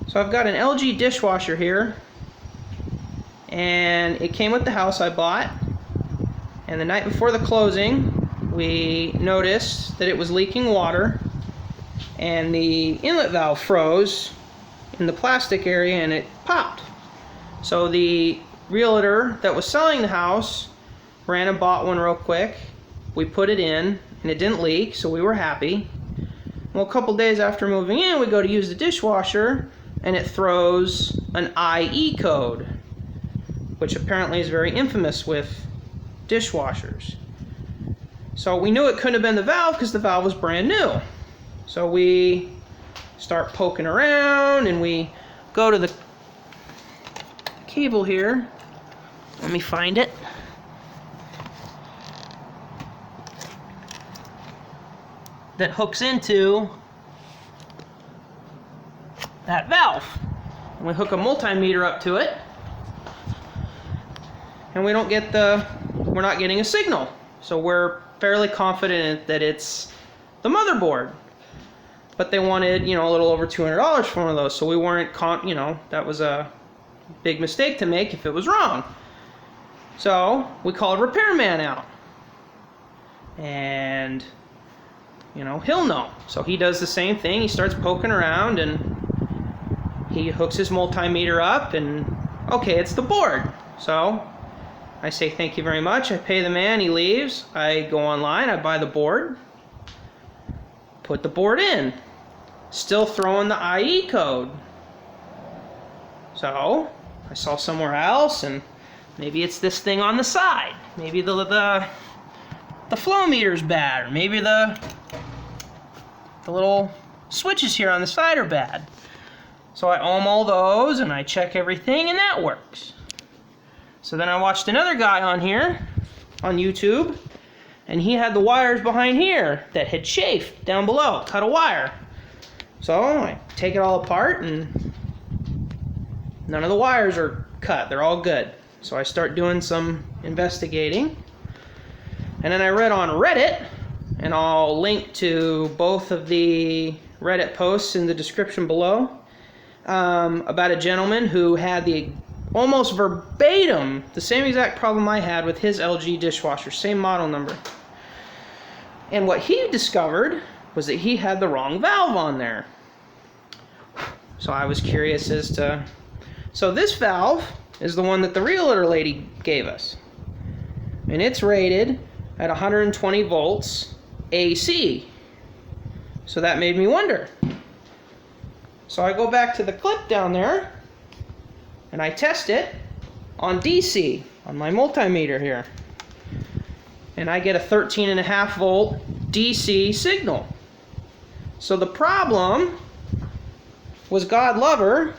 So I've got an LG dishwasher here, and it came with the house I bought, and the night before the closing we noticed that it was leaking water and the inlet valve froze in the plastic area and it popped. So the realtor that was selling the house ran and bought one real quick. We put it in and it didn't leak, so we were happy. Well, a couple days after moving in, we go to use the dishwasher and it throws an IE code, which apparently is very infamous with dishwashers. So we knew it couldn't have been the valve because the valve was brand new. So we start poking around and we go to the cable here. Let me find it. That hooks into that valve. And we hook a multimeter up to it, and we're not getting a signal. So we're fairly confident that it's the motherboard. But they wanted, a little over $200 for one of those, so we weren't, that was a big mistake to make if it was wrong. So we called a repairman out, and he'll know. So he does the same thing. He starts poking around and he hooks his multimeter up, and okay, it's the board. So I say thank you very much. I pay the man, he leaves. I go online, I buy the board, put the board in, still throwing the IE code. So I saw somewhere else, and maybe it's this thing on the side. Maybe the flow meter's bad, or maybe the little switches here on the side are bad. So I ohm all those and I check everything, and that works. So then I watched another guy on here, on YouTube, and he had the wires behind here that had chafed down below, cut a wire. So I take it all apart and none of the wires are cut, they're all good. So I start doing some investigating, and then I read on Reddit, and I'll link to both of the Reddit posts in the description below, about a gentleman who had almost verbatim the same exact problem I had with his LG dishwasher, same model number. And what he discovered was that he had the wrong valve on there. So I was curious as to... So this valve is the one that the realtor lady gave us, and it's rated at 120 volts AC. So that made me wonder. So I go back to the clip down there and I test it on DC on my multimeter here, and I get a 13.5 volt DC signal. So the problem was, God love her,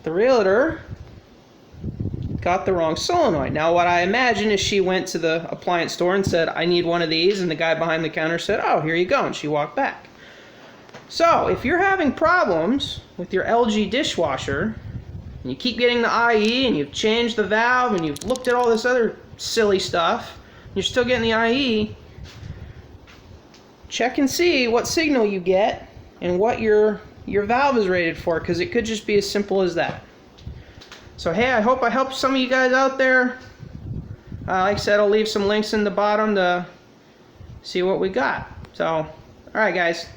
the realtor got the wrong solenoid. Now what I imagine is she went to the appliance store and said, I need one of these, and the guy behind the counter said, oh, here you go, and she walked back. So if you're having problems with your LG dishwasher, and you keep getting the IE, and you've changed the valve, and you've looked at all this other silly stuff, and you're still getting the IE, check and see what signal you get and what your valve is rated for, because it could just be as simple as that. So hey, I hope I helped some of you guys out there. Like I said, I'll leave some links in the bottom to see what we got. So, alright guys,